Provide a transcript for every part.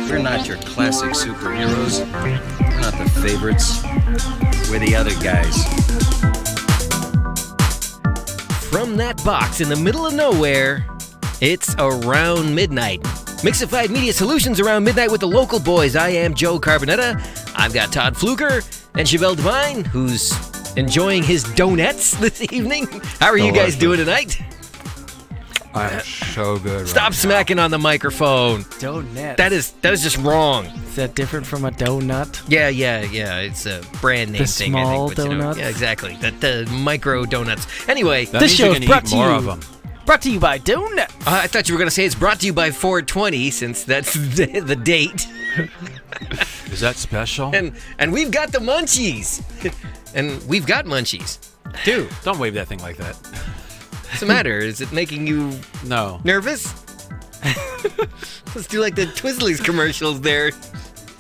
We're not your classic superheroes. We're not the favorites. We're the other guys. From that box in the middle of nowhere, it's Around Midnight. Mixified Media Solutions Around Midnight with the local boys. I am Joe Carbonetta. I've got Todd Fluger and Chevelle Devine, who's enjoying his donuts this evening. How are you guys doing tonight? I'm so good. Stop smacking on the microphone. Donut. That is just wrong. Is that different from a donut? Yeah. It's a brand name The thing. small I think, but, you know, donuts? yeah, exactly. The micro donuts. Anyway, That This means you show's can brought eat to more you. of them. Brought to you by Donut. I thought you were going to say it's brought to you by 420, since that's the date. Is that special? And we've got the munchies. And we've got munchies, too. Don't wave that thing like that. What's the matter? Is it making you No. nervous? Let's do like the Twizzlers commercials there.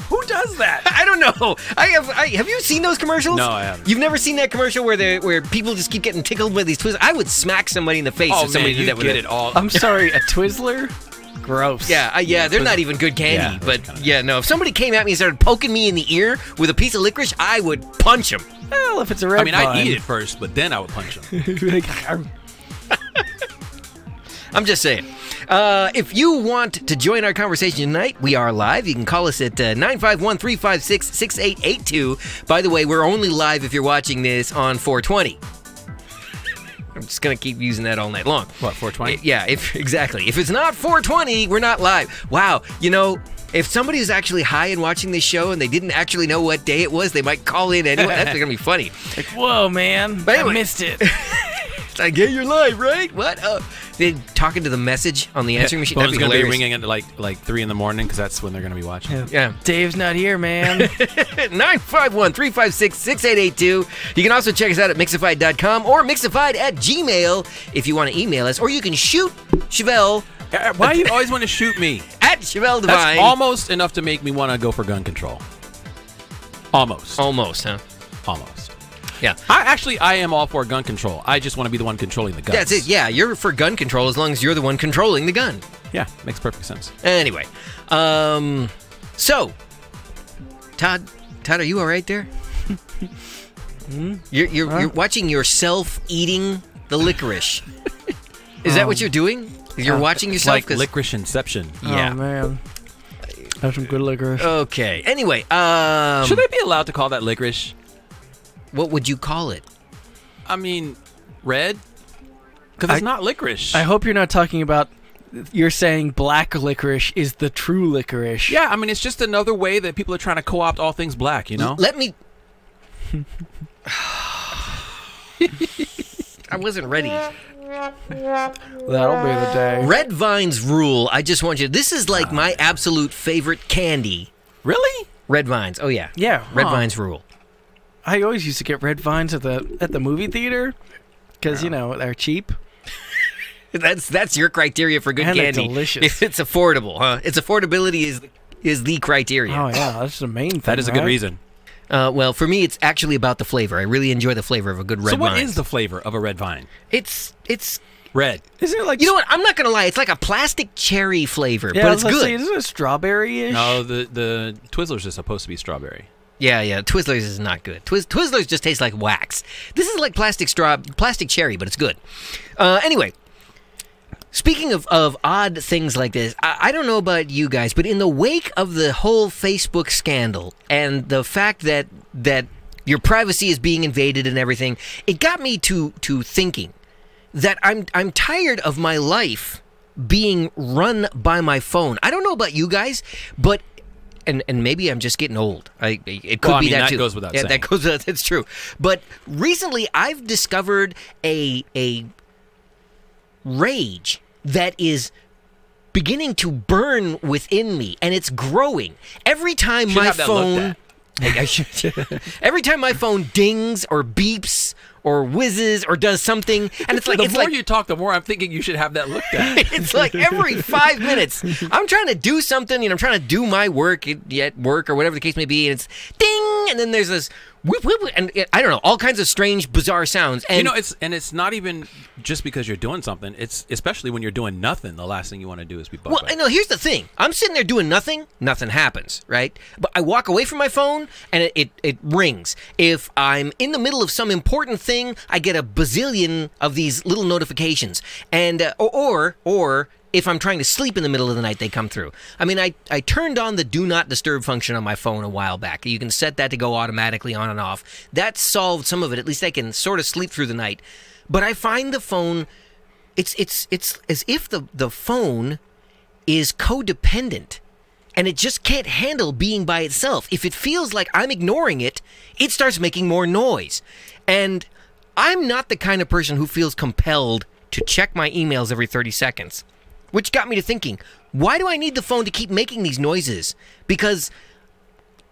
Who does that? I don't know. Have you seen those commercials? No, I haven't. You've never seen that commercial where people just keep getting tickled by these Twizzlers? I would smack somebody in the face Oh if somebody man, did you that with get it. it all. I'm sorry, a Twizzler? Gross. Yeah, they're not even good candy. Yeah, but those kinda- yeah, no. If somebody came at me and started poking me in the ear with a piece of licorice, I would punch him. Well, if it's a red I mean, I'd eat it first, but then I would punch him. I'm just saying. If you want to join our conversation tonight, we are live. You can call us at 951-356-6882. By the way, we're only live if you're watching this on 420. I'm just going to keep using that all night long. What, 420? Yeah, exactly. If it's not 420, we're not live. Wow, you know, if somebody was actually high and watching this show and they didn't actually know what day it was, they might call in anyway. That's going to be funny. Like, whoa, man. But anyway. I missed it. It's like, yeah, you're live, right? What? They're talking to the message on the answering machine. Phone's That'd be gonna be hilarious. ringing at like 3 in the morning because that's when they're gonna be watching. Yeah. Dave's not here, man. 951-356-6882. You can also check us out at Mixified.com or Mixified@gmail if you want to email us. Or you can shoot Chevelle Why do you always want to shoot me? at Chevelle Devine. That's almost enough to make me want to go for gun control. Almost. Almost, huh? Almost. Yeah. I am all for gun control. I just want to be the one controlling the guns. That's it. Yeah, you're for gun control as long as you're the one controlling the gun. Yeah, makes perfect sense. Anyway, so, Todd, are you all right there? You're watching yourself eating the licorice. Is that what you're doing? You're watching It's yourself? like 'Cause- licorice inception. Yeah. Oh, man. Have some good licorice. Okay. Anyway, Should they be allowed to call that licorice? what would you call it? I mean, red? Because it's not licorice. I hope you're not talking about... You're saying black licorice is the true licorice. Yeah, I mean, it's just another way that people are trying to co-opt all things black, you know? Let me... I wasn't ready. That'll be the day. Red Vine's rule, I just want you... This is like my absolute favorite candy. Really? Red Vines. Oh, yeah. Yeah. Red huh. Vine's rule. I always used to get red vines at the movie theater because, you know, they're cheap. That's your criteria for good And they're candy. delicious. If it's affordable, huh? Its affordability is the criteria. Oh, yeah. That's the main thing. That is a good right? reason. Well, for me, it's actually about the flavor. I really enjoy the flavor of a good red So what vine. is the flavor of a red vine? It's Red. Isn't it like... you know what? I'm not gonna lie. It's like a plastic cherry flavor, Yeah, but I it's was gonna good. say, isn't it strawberry-ish? No, the Twizzlers is supposed to be strawberry. Yeah. Twizzlers is not good. Twizzlers just taste like wax. This is like plastic cherry, but it's good. Anyway, speaking of odd things like this, I don't know about you guys, but in the wake of the whole Facebook scandal and the fact that your privacy is being invaded and everything, it got me to thinking that I'm tired of my life being run by my phone. I don't know about you guys, but and maybe I'm just getting old. It could Well, I be mean, that that too. goes without yeah, saying. that goes without. It's true. But recently, I've discovered a rage that is beginning to burn within me, and it's growing every time Should my have that looked phone. at. I should. Every time my phone dings or beeps or whizzes or does something, and it's like The more you talk, the more I'm thinking you should have that looked at. it's like every 5 minutes, I'm trying to do something, I'm trying to do my work at work or whatever the case may be, and it's ding, and then there's this whoop, whoop, and I don't know, all kinds of strange, bizarre sounds. And it's not even just because you're doing something. It's especially when you're doing nothing. The last thing you want to do is be bugged. Well, no, here's the thing. I'm sitting there doing nothing happens, right? But I walk away from my phone, and it rings. If I'm in the middle of some important thing, I get a bazillion of these little notifications, and or if I'm trying to sleep in the middle of the night, they come through. I mean, I turned on the Do Not Disturb function on my phone a while back. You can set that to go automatically on and off. That solved some of it. At least I can sort of sleep through the night. But I find the phone, it's as if the phone is codependent. And it just can't handle being by itself. If it feels like I'm ignoring it, it starts making more noise. And I'm not the kind of person who feels compelled to check my emails every 30 seconds. Which got me to thinking, why do I need the phone to keep making these noises? Because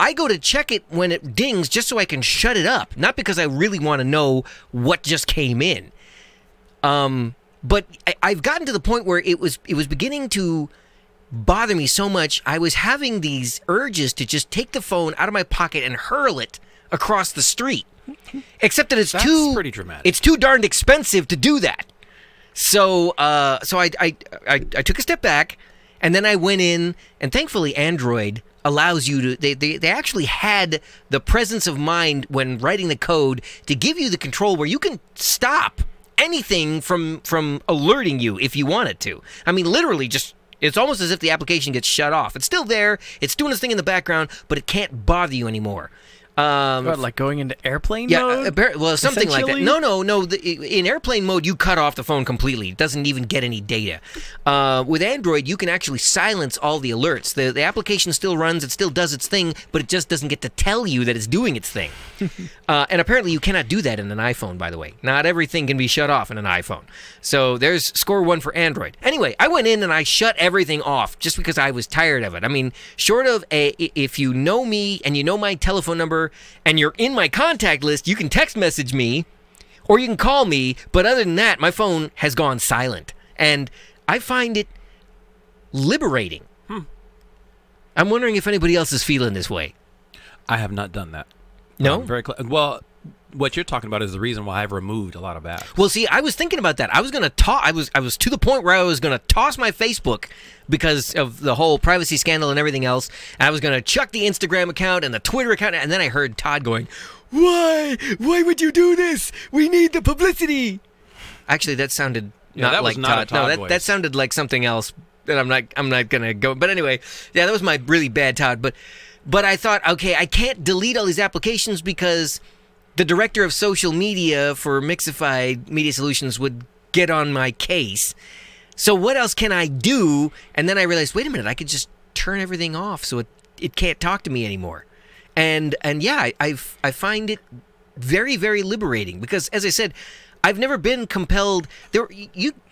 I go to check it when it dings just so I can shut it up. Not because I really want to know what just came in. But I've gotten to the point where it was beginning to bother me so much, I was having these urges to just take the phone out of my pocket and hurl it across the street. Except that That's pretty dramatic. It's too darned expensive to do that. So I took a step back, and then I went in, and thankfully Android allows you to, they actually had the presence of mind when writing the code to give you the control where you can stop anything from alerting you if you want it to. I mean, literally just, it's almost as if the application gets shut off. It's still there, it's doing its thing in the background, but it can't bother you anymore. What, like going into airplane mode? Well, something like that. No. In airplane mode, you cut off the phone completely. It doesn't even get any data. With Android, you can actually silence all the alerts. The application still runs, it still does its thing, but it just doesn't get to tell you that it's doing its thing. And apparently you cannot do that in an iPhone, by the way. Not everything can be shut off in an iPhone. So there's score one for Android. Anyway, I went in and I shut everything off just because I was tired of it. I mean, short of if you know me and you know my telephone number, and you're in my contact list, you can text message me or you can call me, but other than that, my phone has gone silent. And I find it liberating. I'm wondering if anybody else is feeling this way. I have not done that. No? Well, what you're talking about is the reason why I've removed a lot of apps. Well, see, I was thinking about that. I was going to I was to the point where I was going to toss my Facebook because of the whole privacy scandal and everything else. And I was going to chuck the Instagram account and the Twitter account, and then I heard Todd going, "Why? Why would you do this? We need the publicity." Actually, that sounded not that like was not Todd. a Todd No, that sounded like something else. And I'm not going to go. But anyway, yeah, that was my really bad Todd. But I thought, okay, I can't delete all these applications because the director of social media for Mixify Media Solutions would get on my case. So what else can I do? And then I realized, wait a minute, I could just turn everything off so it can't talk to me anymore. And yeah, I find it very, very liberating because, as I said, I've never been compelled.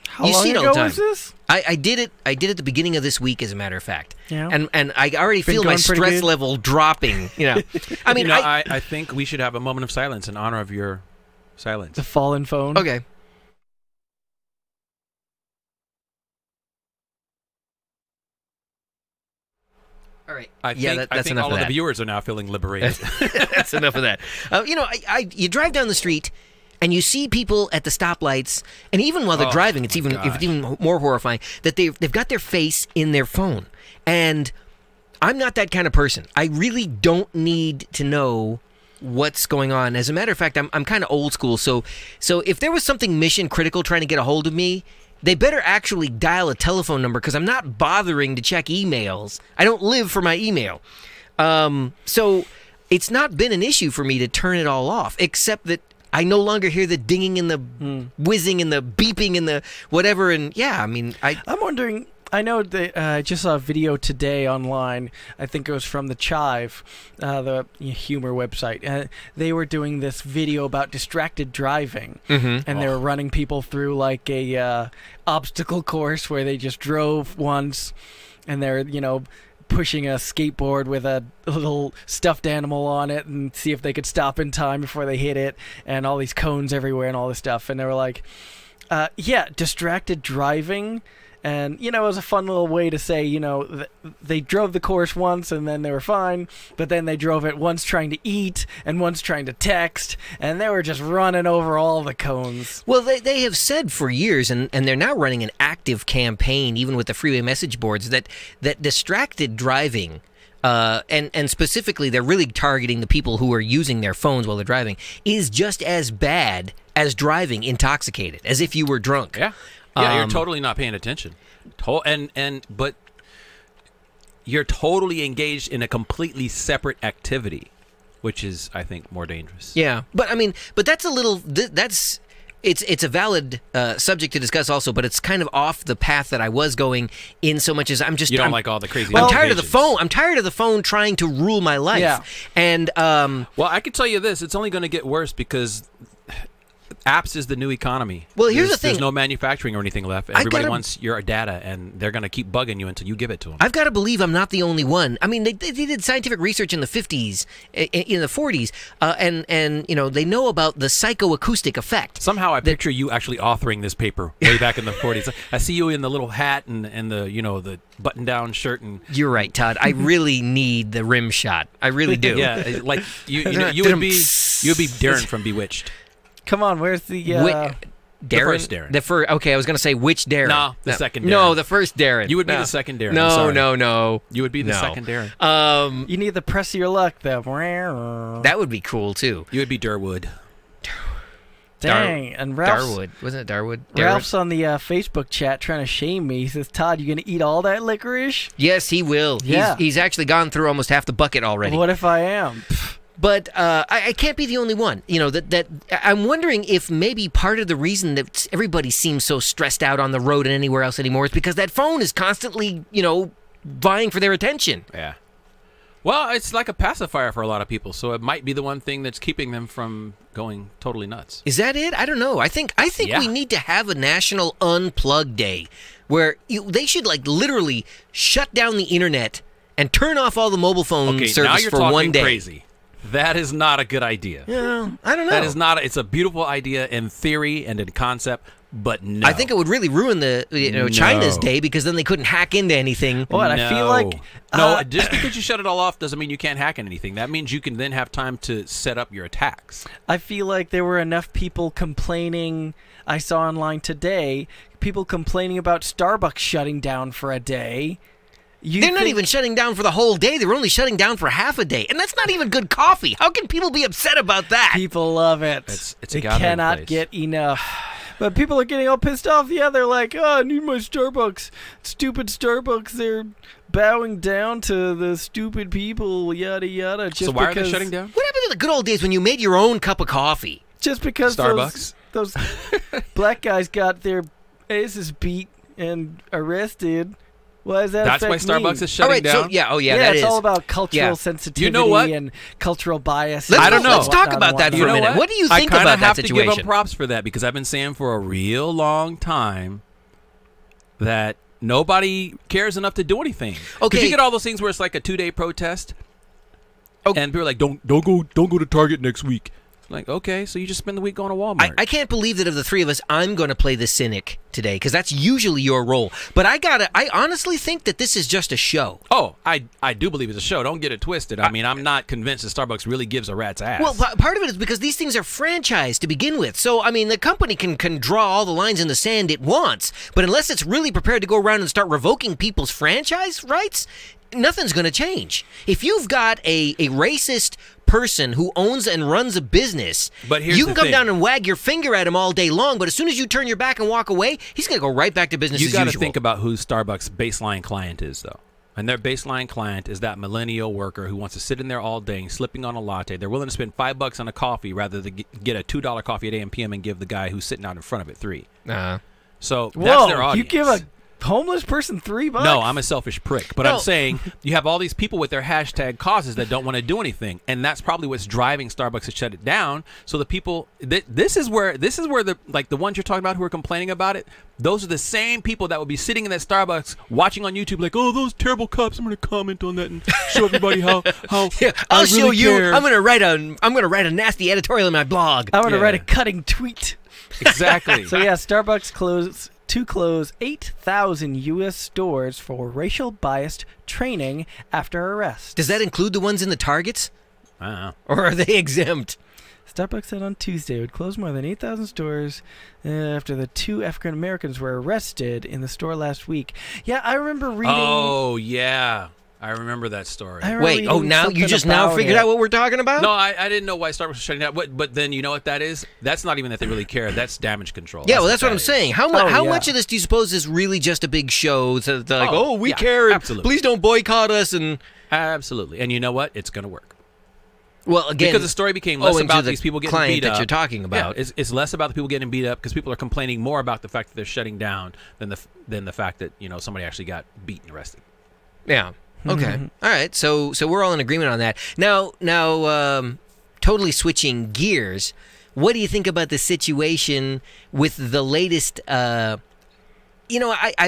How you long see it all ago the time. was this? I did it at the beginning of this week, as a matter of fact. Yeah. And I already Been feel my going pretty stress good? level dropping. You know, I mean, I think we should have a moment of silence in honor of your silence. The fallen phone. okay. All right. I that's think enough all of of that. the viewers are now feeling liberated. That's enough of that. You know, you drive down the street and you see people at the stoplights, and even while they're driving, it's even more horrifying that they've got their face in their phone. And I'm not that kind of person. I really don't need to know what's going on. As a matter of fact, I'm kind of old school. So if there was something mission critical trying to get a hold of me, they better actually dial a telephone number because I'm not bothering to check emails. I don't live for my email. So it's not been an issue for me to turn it all off, except that I no longer hear the dinging and the whizzing and the beeping and the whatever. And yeah, I mean, I'm wondering. I know that I just saw a video today online. I think it was from the Chive, the humor website. They were doing this video about distracted driving, and they were running people through like a obstacle course where they just drove once, and they're pushing a skateboard with a little stuffed animal on it and see if they could stop in time before they hit it, and all these cones everywhere and all this stuff. And they were like, yeah, distracted driving. And, you know, it was a fun little way to say, you know, they drove the course once and then they were fine, but then they drove it once trying to eat and once trying to text, and they were just running over all the cones. Well, they have said for years, and they're now running an active campaign, even with the freeway message boards, that distracted driving, and specifically they're really targeting the people who are using their phones while they're driving, is just as bad as driving intoxicated, as if you were drunk. Yeah. Yeah, you're totally not paying attention. But you're totally engaged in a completely separate activity, which is, I think, more dangerous. Yeah, but I mean, that's a little. It's a valid subject to discuss also, but it's kind of off the path that I was going in. So much as I'm don't like all the crazy. I'm tired of the phone. I'm tired of the phone trying to rule my life. Yeah. And well, I can tell you this: it's only going to get worse because apps is the new economy. Well, here's the thing. There's no manufacturing or anything left. Everybody wants your data, and they're going to keep bugging you until you give it to them. I've got to believe I'm not the only one. I mean, they did scientific research in the 50s, in the 40s, and you know, they know about the psychoacoustic effect. Somehow I picture you actually authoring this paper way back in the 40s. I see you in the little hat and the, you know, the button-down shirt. And you're right, Todd. I really need the rim shot. I really do. Yeah, like you would be Darren from Bewitched. Come on, where's the Darren? The first Darren. The first. Okay, I was going to say which Darren. No, the second Darren. No, the first Darren. You would be the second Darren. No. You would be the second Darren. you need the press of your luck, though. That would be cool too. You would be Durwood. Dang, and Ralph's, Darwood. Wasn't it Darwood? Ralph's on the Facebook chat trying to shame me. He says, Todd, you going to eat all that licorice? Yes, he will. Yeah. He's actually gone through almost half the bucket already. What if I am? But I can't be the only one. You know, that I'm wondering if maybe part of the reason that everybody seems so stressed out on the road and anywhere else anymore is because that phone is constantly, you know, vying for their attention. Yeah. Well, it's like a pacifier for a lot of people, so it might be the one thing that's keeping them from going totally nuts. Is that it? I don't know. I think Yeah. we need to have a national unplug day where they should like literally shut down the internet and turn off all the mobile phone Okay, now service you're for talking one day. crazy. That is not a good idea. Yeah, I don't know. That is not. It's a beautiful idea in theory and in concept, but no. I think it would really ruin the China's day because then they couldn't hack into anything. What? I feel like just because you shut it all off doesn't mean you can't hack anything. That means you can then have time to set up your attacks. I feel like there were enough people complaining. I saw online today people complaining about Starbucks shutting down for a day. They're not even shutting down for the whole day. They're only shutting down for half a day. And that's not even good coffee. How can people be upset about that? People love it. It's a they gathering cannot place. get enough. But people are getting all pissed off. Yeah, they're like, oh, I need my Starbucks. Stupid Starbucks. They're bowing down to the stupid people, yada, yada. Just So why are they because- shutting down? What happened to the good old days when you made your own cup of coffee? Just because Starbucks. those black guys got their asses beat and arrested. Why does that That's why affect me? Starbucks is shutting down. So, yeah, Yeah, that it's is. all about cultural Yeah. sensitivity You know what? and cultural bias. Let's I don't go- know. Let's talk about that for You a know minute. What do you I think kinda about that have to give situation? them props for that because I've been saying for a real long time that nobody cares enough to do anything. 'Cause Okay. you get all those things where it's like a 2-day protest, and people are like, "Don't go to Target next week." Like, okay, so you just spend the week going to Walmart. I can't believe that of the three of us, I'm going to play the cynic today because that's usually your role. But I honestly think that this is just a show. Oh, I do believe it's a show. Don't get it twisted. I mean, I'm not convinced that Starbucks really gives a rat's ass. Well, part of it is because these things are franchised to begin with. So, I mean, the company can draw all the lines in the sand it wants. But unless it's really prepared to go around and start revoking people's franchise rights, nothing's going to change. If you've got a racist person who owns and runs a business, But here's you can the come thing. down and wag your finger at him all day long, but as soon as you turn your back and walk away, he's going to go right back to business you as got usual. to think about who Starbucks' baseline client is, though. And their baseline client is that millennial worker who wants to sit in there all day, slipping on a latte. They're willing to spend $5 on a coffee rather than get a $2 coffee at AM/PM and give the guy who's sitting out in front of it $3. So that's Whoa, their audience. you give a homeless person $3? No, I'm a selfish prick. But No. I'm saying you have all these people with their hashtag causes that don't want to do anything, and that's probably what's driving Starbucks to shut it down. So the people, this is where the ones you're talking about who are complaining about it. Those are the same people that will be sitting in that Starbucks watching on YouTube, like, oh, those terrible cops. I'm going to comment on that and show everybody how Yeah, I I'll really show you. care. I'm gonna write a nasty editorial in my blog. I'm going to Yeah. write a cutting tweet. Exactly. So yeah, Starbucks close 8,000 U.S. stores for racial biased training after arrest. Does that include the ones in the Targets, I don't know. or are they exempt? Starbucks said on Tuesday it would close more than 8,000 stores after the 2 African Americans were arrested in the store last week. Yeah, I remember reading. Oh yeah, I remember that story. I remember Wait, oh, reading now you something just now about figured it. out what we're talking about? No, I didn't know why Starbucks was shutting down. But then you know what that is? That's not even that they really care. That's damage control. Yeah, well, that's what I'm that is. saying. How Oh, yeah. much of this do you suppose is really just a big show? So they're like, Oh, oh, we yeah, care. And absolutely. please don't boycott us. And Absolutely. And you know what? It's going to work. well, again, Because the story became less owing to about the these people getting client beat that up. you're talking about. Yeah, it's less about the people getting beat up because people are complaining more about the fact that they're shutting down than the fact that somebody actually got beat and arrested. Yeah. Okay. All right. So we're all in agreement on that. Now, totally switching gears. What do you think about the situation with the latest? I've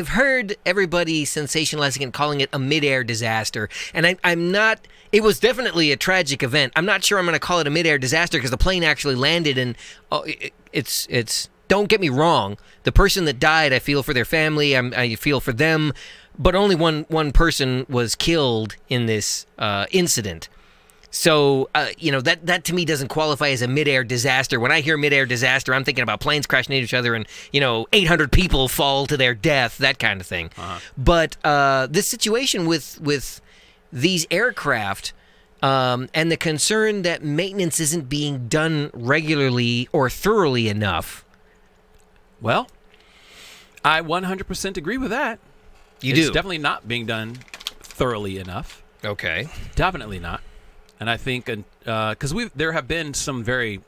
heard everybody sensationalizing and calling it a midair disaster, and I'm not. It was definitely a tragic event. I'm not sure I'm going to call it a midair disaster because the plane actually landed, and it's. Don't get me wrong. The person that died, I feel for their family. I feel for them. But only one person was killed in this incident. So, that to me doesn't qualify as a midair disaster. When I hear midair disaster, I'm thinking about planes crashing into each other and, 800 people fall to their death, that kind of thing. But this situation with these aircraft and the concern that maintenance isn't being done regularly or thoroughly enough. Well, I 100% agree with that. You It's do? definitely not being done thoroughly enough. Okay. Definitely not. And I think because there have been some very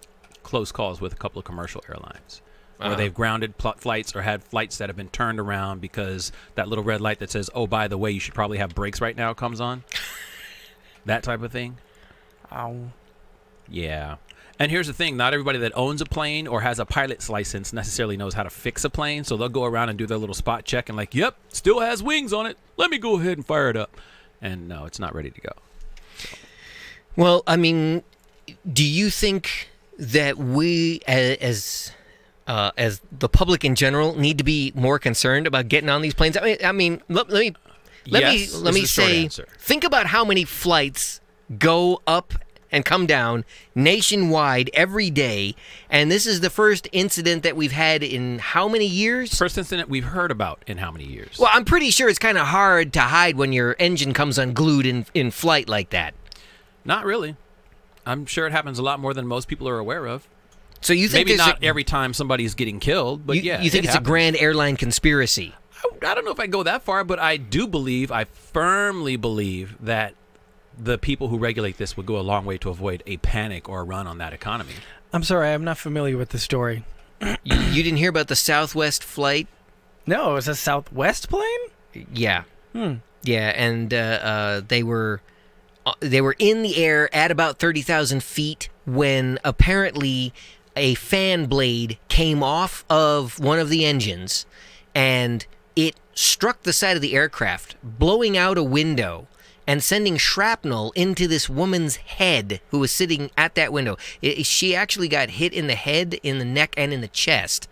close calls with a couple of commercial airlines where they've grounded flights or had flights that have been turned around because that little red light that says, "Oh, by the way, you should probably have brakes right now," comes on. That type of thing. Ow. Yeah. And here's the thing, not everybody that owns a plane or has a pilot's license necessarily knows how to fix a plane, so they'll go around and do their little spot check and like, yep, still has wings on it. Let me go ahead and fire it up. And no, it's not ready to go. Well, I mean, do you think that we, as the public in general, need to be more concerned about getting on these planes? I mean, let me Yes, let is me the short say, answer. think about how many flights go up and come down nationwide every day, and this is the first incident that we've had in how many years? First incident we've heard about in how many years? Well, I'm pretty sure it's kind of hard to hide when your engine comes unglued in flight like that. Not really. I'm sure it happens a lot more than most people are aware of. So you think Maybe there's not every time somebody's getting killed, but yeah. you think it it's a happens. grand airline conspiracy? I don't know if I go that far, but I firmly believe that the people who regulate this would go a long way to avoid a panic or a run on that economy. I'm sorry, I'm not familiar with the story. You didn't hear about the Southwest flight? No, it was a Southwest plane? Yeah. Yeah, and they were in the air at about 30,000 feet when apparently a fan blade came off of one of the engines and it struck the side of the aircraft, blowing out a window and sending shrapnel into this woman's head who was sitting at that window. She actually got hit in the head, in the neck, and in the chest,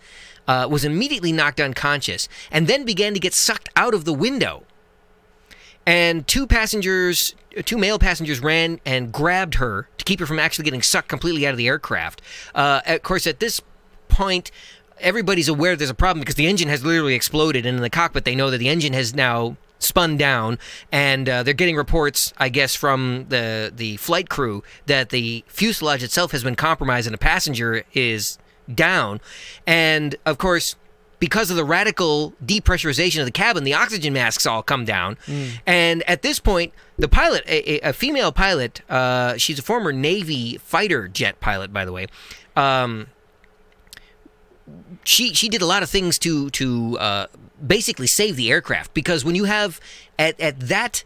was immediately knocked unconscious, and then began to get sucked out of the window. And two male passengers ran and grabbed her to keep her from actually getting sucked completely out of the aircraft. Of course, at this point, everybody's aware there's a problem because the engine has literally exploded, and in the cockpit they know that the engine has now spun down, and they're getting reports, I guess, from the flight crew that the fuselage itself has been compromised and a passenger is down. And, of course, because of the radical depressurization of the cabin, the oxygen masks all come down. And at this point, the pilot, a female pilot, she's a former Navy fighter jet pilot, by the way, she did a lot of things to basically save the aircraft, because when you have at that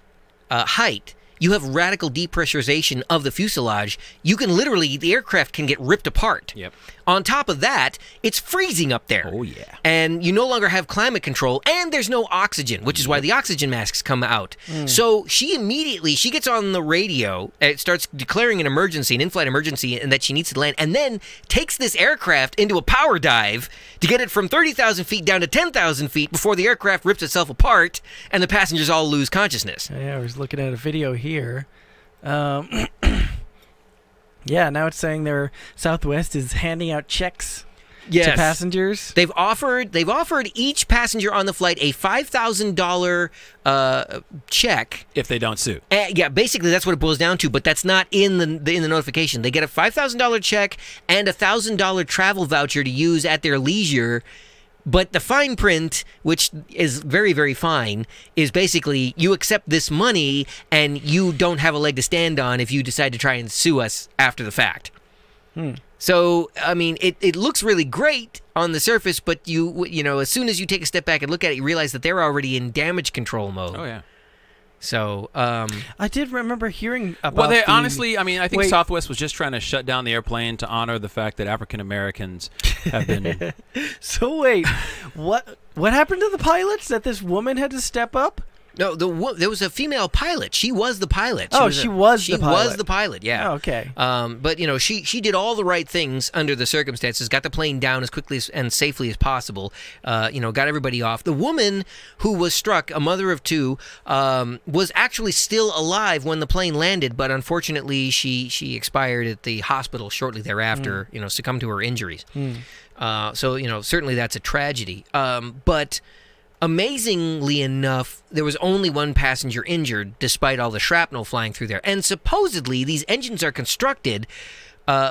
height, you have radical depressurization of the fuselage. You can literally, the aircraft can get ripped apart. Yep. On top of that, it's freezing up there. Oh, yeah. And you no longer have climate control, and there's no oxygen, which is why the oxygen masks come out. So she gets on the radio, and starts declaring an emergency, an in-flight emergency, and that she needs to land, and then takes this aircraft into a power dive to get it from 30,000 feet down to 10,000 feet before the aircraft rips itself apart and the passengers all lose consciousness. Yeah, I was looking at a video here. Yeah, now it's saying Southwest is handing out checks to passengers. They've offered each passenger on the flight a $5,000 check If they don't sue. Yeah, basically that's what it boils down to. But that's not in the notification. They get a $5,000 check and a $1,000 travel voucher to use at their leisure. But the fine print, which is very, very fine, is basically you accept this money and you don't have a leg to stand on if you decide to try and sue us after the fact. So, I mean, it looks really great on the surface, but you know, as soon as you take a step back and look at it, you realize that they're already in damage control mode. Oh, yeah. So, I did remember hearing about. Well, they honestly, I mean, I think Southwest was just trying to shut down the airplane to honor the fact that African Americans have been. So wait, what happened to the pilots? That this woman had to step up? no, there was a female pilot. She was the pilot. She was the pilot. Yeah. Oh, okay. But you know, she did all the right things under the circumstances. Got the plane down as quickly and safely as possible. You know, got everybody off. The woman who was struck, a mother of two, was actually still alive when the plane landed, but unfortunately, she expired at the hospital shortly thereafter. You know, succumbed to her injuries. So you know, certainly that's a tragedy. But amazingly enough, there was only one passenger injured, despite all the shrapnel flying through there. And supposedly, these engines are constructed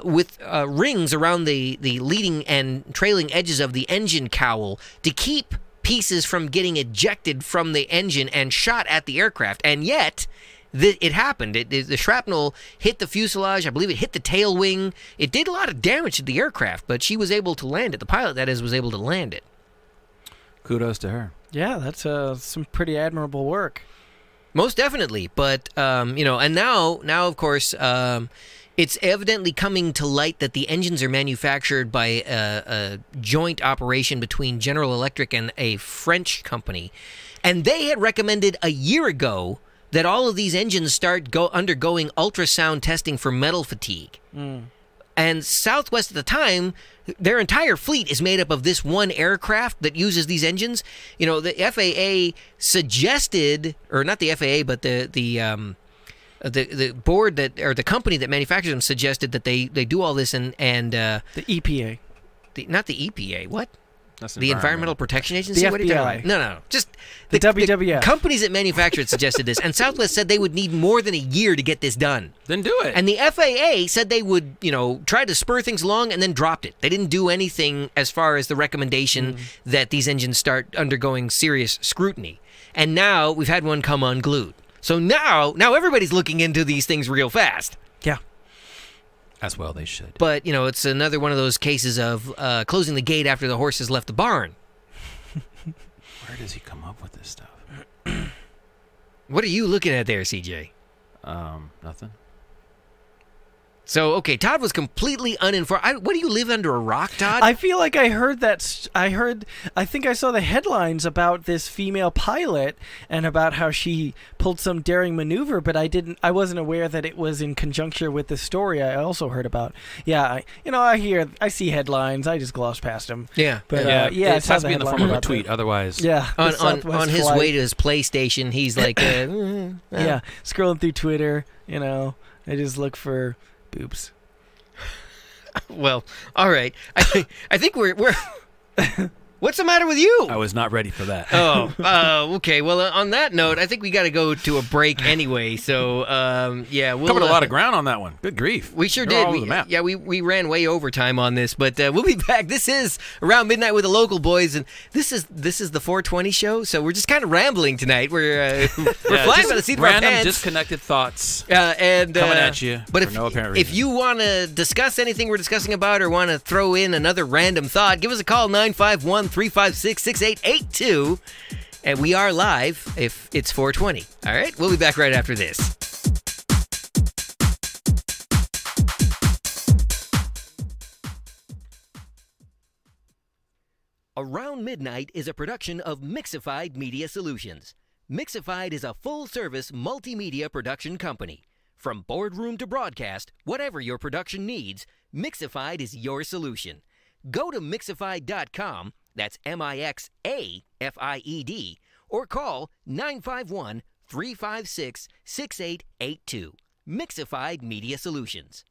with rings around the leading and trailing edges of the engine cowl to keep pieces from getting ejected from the engine and shot at the aircraft. And yet, it happened. The shrapnel hit the fuselage. I believe it hit the tail wing. It did a lot of damage to the aircraft, but she was able to land it. The pilot, that is, was able to land it. Kudos to her. Yeah, that's some pretty admirable work. Most definitely, but you know, and now of course, it's evidently coming to light that the engines are manufactured by a joint operation between General Electric and a French company, and they had recommended a year ago that all of these engines start undergoing ultrasound testing for metal fatigue. And Southwest at the time, their entire fleet is made up of this one aircraft that uses these engines. You know, the FAA suggested, or not the FAA, but the board that, or the company that manufactures them, suggested that they do all this and the EPA, not the EPA. What? That's The Environmental Protection Agency? The What are you talking FBI. about? No. Just The WWF. The companies that manufacture it suggested this, and Southwest said they would need more than a year to get this done. Then do it. And the FAA said they would, you know, try to spur things along and then dropped it. They didn't do anything as far as the recommendation that these engines start undergoing serious scrutiny. And now we've had one come unglued. So now everybody's looking into these things real fast. Yeah. As well they should. But, you know, it's another one of those cases of closing the gate after the horse has left the barn. Where does he come up with this stuff? What are you looking at there, CJ? Nothing. So, okay, Todd was completely uninformed. What do you live under a rock, Todd? I feel like I heard that. I think I saw the headlines about this female pilot and about how she pulled some daring maneuver, but I wasn't aware that it was in conjunction with the story I also heard about. Yeah, I see headlines. I just gloss past them. Yeah. But it I saw has to be in the form of a headline tweet. about Otherwise, that. Yeah. the on Southwest his flight. way to his PlayStation, he's like, Yeah, scrolling through Twitter, I just look for boobs. Well, all right. I think we're What's the matter with you? I was not ready for that. Okay. Well, on that note, I think we got to go to a break anyway. So, yeah, we'll Covered a lot of ground on that one. Good grief. We sure You're did. all over the map. We ran way over time on this, but we'll be back. This is Around Midnight with the Local Boys, and this is the 420 show. So we're just kind of rambling tonight. We're flying by the seat of our random, pants. disconnected thoughts And coming at you. But for no apparent if reason. you want to discuss anything we're discussing about, or want to throw in another random thought, give us a call 951 951-356-6882. And we are live if it's 420. All right, we'll be back right after this. Around Midnight is a production of Mixified Media Solutions. Mixified is a full-service multimedia production company. From boardroom to broadcast, whatever your production needs, Mixified is your solution. Go to Mixified.com, that's MIXAFIED, or call 951-356-6882. Mixified Media Solutions.